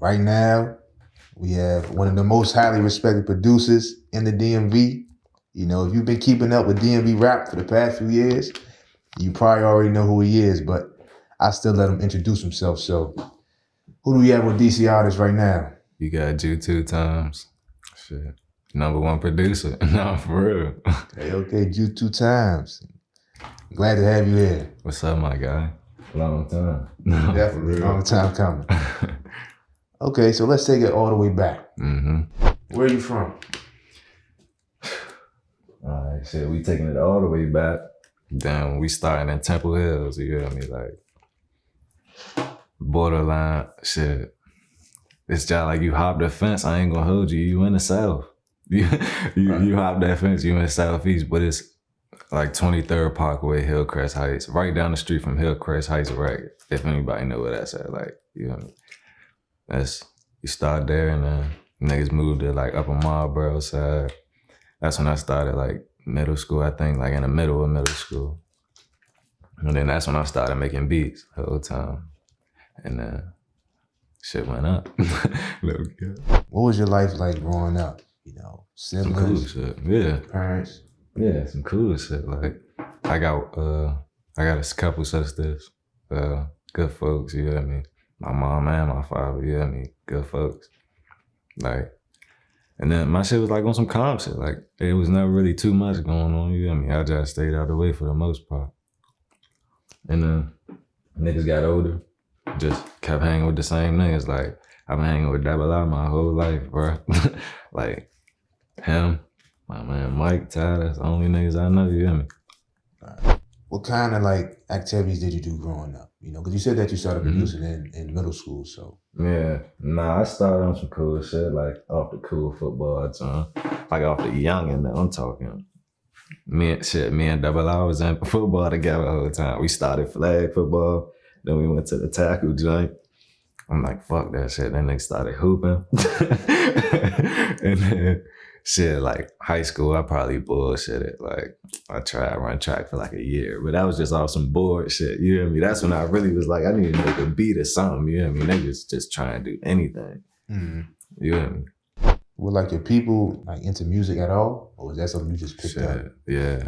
Right now, we have one of the most highly respected producers in the DMV. You know, if you've been keeping up with DMV rap for the past few years, you probably already know who he is, but I still let him introduce himself. So, who do we have with DC artists right now? You got Juu2x. Shit. #1 producer. No, for real. Okay, Juu2x. Glad to have you here. What's up, my guy? Long time. No, definitely, long time coming. Okay, so let's take it all the way back. Where are you from? All right, shit, we taking it all the way back. Then we starting in Temple Hills, you hear me? Like, borderline, shit. It's just like you hop the fence, I ain't gonna hold you. You in the South. You hop that fence, you in the Southeast, but it's like 23rd Parkway, Hillcrest Heights, right down the street from Hillcrest Heights, right? If anybody know where that's at, like, you know, you start there and then niggas moved to like Upper Marlboro side. That's when I started like middle school, I think, like in the middle of middle school. And then that's when I started making beats the whole time. And then shit went up. What was your life like growing up? You know, siblings, some cool shit. Yeah. Parents? Yeah, some cool shit. Like, I got a couple sisters, good folks, you hear me? My mom and my father, you hear me? Good folks. Like, and then my shit was like on some calm shit. Like, it was never really too much going on, you hear me? I just stayed out of the way for the most part. And then niggas got older, just kept hanging with the same niggas. Like, I've been hanging with Double R my whole life, bro. Like, him, my man Mike, Ty, that's the only niggas I know, you hear me? What kind of like activities did you do growing up? You know, because you said that you started producing in middle school, so. Yeah, nah, I started on some cool shit, like off the cool football time. Like off the youngin' that I'm talking. Me and Double R was in football together the whole time. We started flag football, then we went to the tackle joint. I'm like, fuck that shit. Then they started hooping. And then shit, like high school, I probably bullshitted. Like, I tried to run track for like a year, but that was just off some bored shit, you hear me? That's when I really was like, I need to make a beat or something, you hear me? Niggas just trying to do anything, you hear me? Were like your people like into music at all? Or was that something you just picked up? Yeah,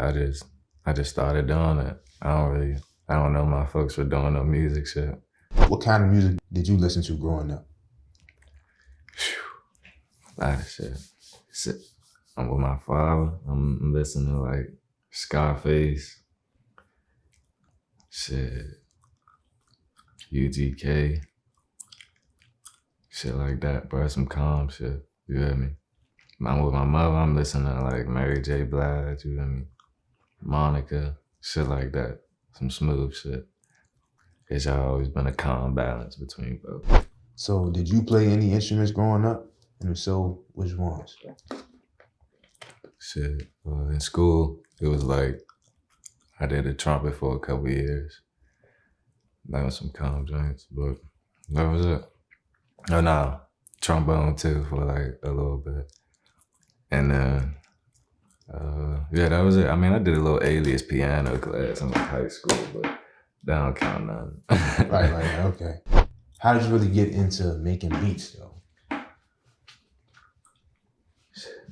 I just started doing it. I don't know my folks for doing no music shit. What kind of music did you listen to growing up? A lot of shit. I'm with my father. I'm listening to like Scarface, shit, UGK, shit like that, bro. Some calm shit, you hear me? I'm with my mother, I'm listening to like Mary J. Blige, you hear me? Monica, shit like that. Some smooth shit. It's always been a calm balance between both. So did you play any instruments growing up? And if so, which ones? Shit, in school, it was like, I did the trumpet for a couple years. That was some calm joints, but that was it. Oh no, trombone too for like a little bit. And then, yeah, that was it. I mean, I did a little alias piano class in like high school, but that don't count nothing. Right, okay. How did you really get into making beats though?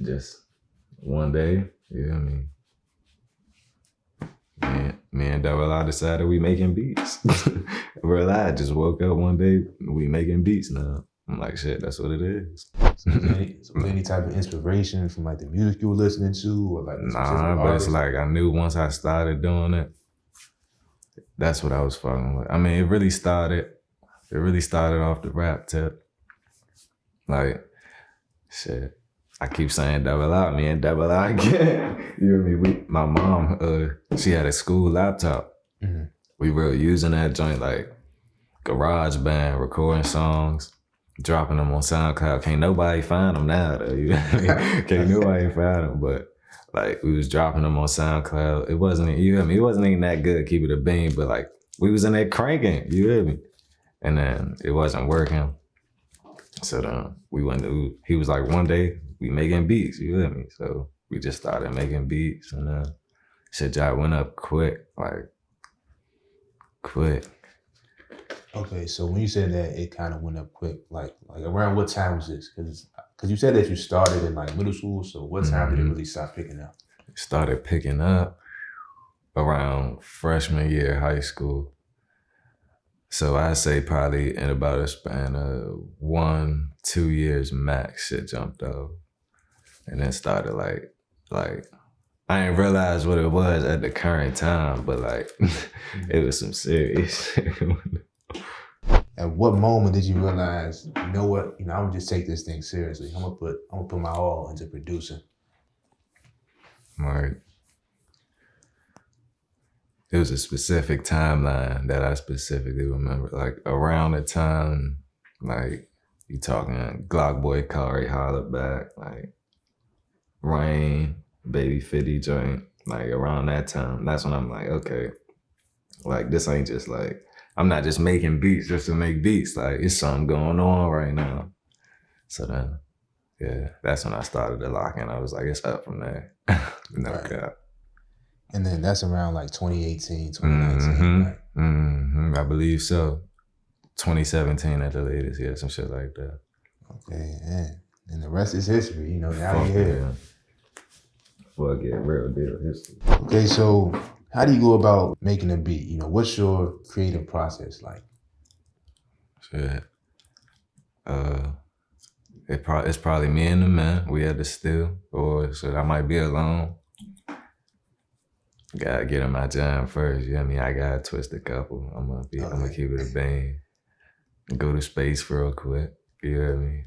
Just one day, you know what I mean? Me and Double R decided we making beats. Real, I just woke up one day, we making beats now. I'm like, shit, that's what it is. So was there any type of inspiration from like the music you were listening to or like nah, but it's like I knew once I started doing it, that's what I was fucking with. I mean, it really started off the rap tip. Like, shit. I keep saying Double R, me and Double R again. You hear me? My mom, she had a school laptop. We were using that joint like garage band, recording songs, dropping them on SoundCloud. Can't nobody find them now though. You know what I mean? Can't nobody find them, but like we was dropping them on SoundCloud. It wasn't, you hear me? It wasn't even that good, keep it a bean, but like we was in there cranking, you hear me? And then it wasn't working. So then he was like, one day, we making beats, you hear me? So we just started making beats and then shit just went up quick, like quick. Okay, so when you said that it kind of went up quick, like around what time was this? Because you said that you started in like middle school, so what time did it really start picking up? Started picking up around freshman year of high school. So I say probably in about a span of 1-2 years max, shit jumped up, and then started like I didn't realize what it was at the current time, but like it was some serious shit. At what moment did you realize, you know what, I'm gonna just take this thing seriously. I'm gonna put my all into producing. Like, it was a specific timeline that I specifically remember. Like around the time, like you talking Glock Boy, Kari, Holla Back, like Rain, Baby 50 joint, like around that time. That's when I'm like, okay, like this ain't just like, I'm not just making beats just to make beats. Like it's something going on right now. So then, yeah, that's when I started to lock in. I was like, it's up from there. No cap. And then that's around like 2018, 2019, right? I believe so. 2017 at the latest, yeah, some shit like that. Okay, and the rest is history, now you're here. Fuck yeah, real deal history. Okay, so how do you go about making a beat? What's your creative process like? Shit. It's probably me and the man. We had to steal, or shit, I might be alone. Gotta get in my jam first, you know what I mean? I gotta twist a couple. I'm gonna keep it a bang. Go to space real quick, you know what I mean?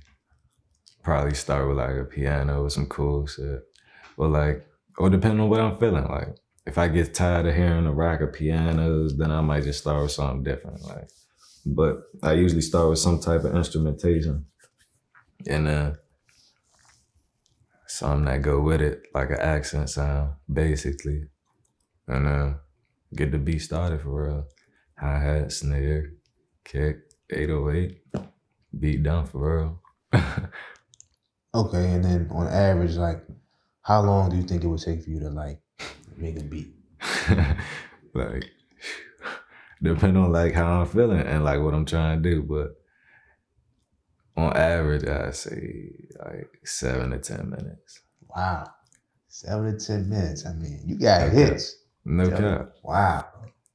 Probably start with like a piano or some cool shit. Or depending on what I'm feeling, like if I get tired of hearing a rack of pianos, then I might just start with something different. But I usually start with some type of instrumentation and something that go with it, like an accent sound, basically. And get the beat started for real. Hi-hat, snare, kick, 808, beat done for real. Okay, and then on average, like, how long do you think it would take for you to like make a beat? Like, depending on like how I'm feeling and like what I'm trying to do, but on average, I'd say like 7 to 10 minutes. Wow, 7 to 10 minutes. I mean, you got hits. No cap. Wow,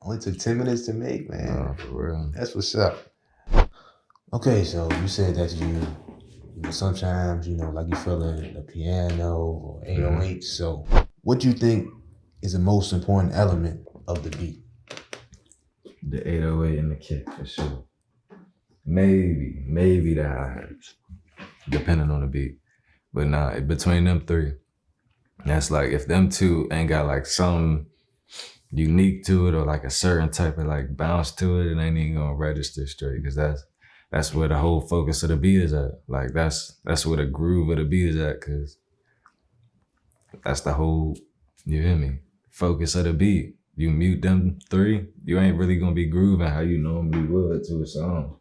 only took 10 minutes to make, man. No, for real. That's what's up. Okay, so you said that you sometimes, like you feel the piano or 808. So what do you think is the most important element of the beat? The 808 and the kick, for sure. Maybe the hi-hats, depending on the beat. But nah, between them three, that's like, if them two ain't got like something unique to it or like a certain type of like bounce to it, it ain't even gonna register straight, because that's where the whole focus of the beat is at. Like that's where the groove of the beat is at, because that's the whole, you hear me, focus of the beat. You mute them three, you ain't really gonna be grooving how you normally would to a song.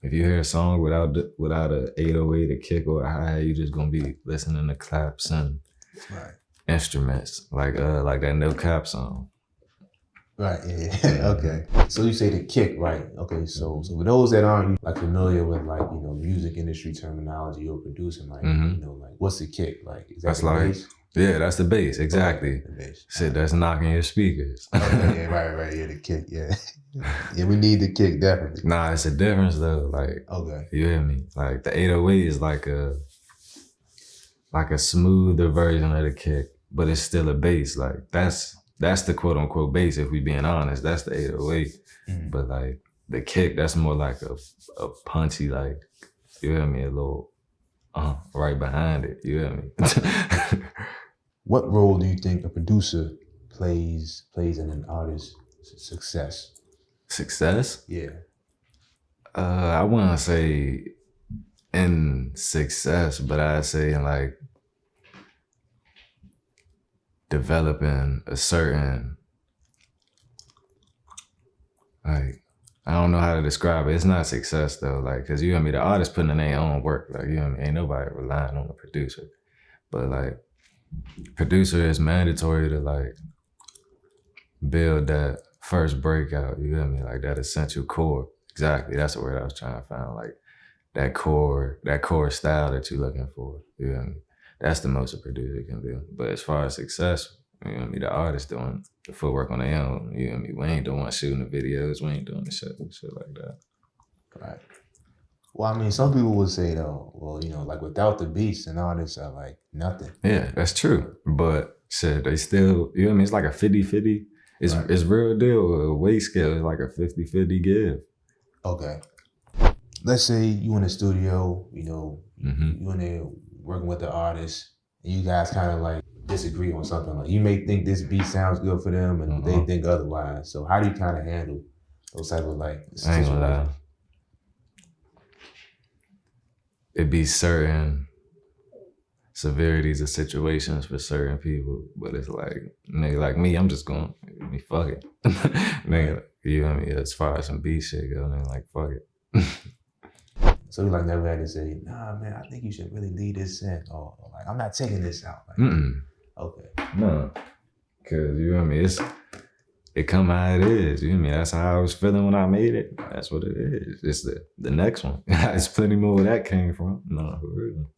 If you hear a song without a 808, a kick, or a hi-hat, you just gonna be listening to claps and instruments, like that No Cap song. Right, yeah. Okay. So you say the kick, right? Okay, so for those that aren't like familiar with like, music industry terminology or producing, like, like what's the kick? Like, is that the bass? Yeah, that's the bass, exactly. The bass. Shit, that's knocking your speakers. Okay, yeah, right, yeah, the kick, yeah. Yeah, we need the kick, definitely. Nah, it's a difference though, like, okay. You hear me? Like the 808 is like a smoother version of the kick, but it's still a bass. Like that's the quote unquote bass, if we being honest. That's the 808. But like the kick, that's more like a punchy, like, you hear me, a little right behind it. You hear me? What role do you think a producer plays in an artist's success? Success? Yeah. I wouldn't say in success, but I'd say in like developing a certain, like, I don't know how to describe it. It's not success though, like, cause you hear me, the artist putting in their own work, like, you hear me, ain't nobody relying on the producer. But like, producer is mandatory to like build that first breakout, you hear me, like that essential core. Exactly. That's the word I was trying to find. Like that core style that you're looking for. You know what I mean? That's the most a producer can do. But as far as success, you know what I mean, the artist doing the footwork on their own. You know what I mean? We ain't the one shooting the videos. We ain't doing the shit like that. Right. Well, I mean, some people would say though, well, you know, like without the beats and artists are like nothing. Yeah, that's true. But shit, they still, you know what I mean? It's like a 50-50. It's real deal. A weight scale is like a 50-50 give. Okay. Let's say you in the studio, you know, you in there working with the artist, and you guys kind of like disagree on something. Like you may think this beat sounds good for them, and they think otherwise. So how do you kind of handle those type of like situations? I ain't gonna lie. It be certain severities of situations for certain people, but it's like, nigga, like me, I'm just gonna be fuck it. Nigga, you know what I mean? As far as some beat shit go, nigga, like fuck it. So you like never had to say, nah, man, I think you should really leave this in, or like I'm not taking this out. Like, okay. No, cause you know what I mean. It come how it is. You know what I mean? That's how I was feeling when I made it. That's what it is. It's the next one. There's plenty more where that came from. No, for real.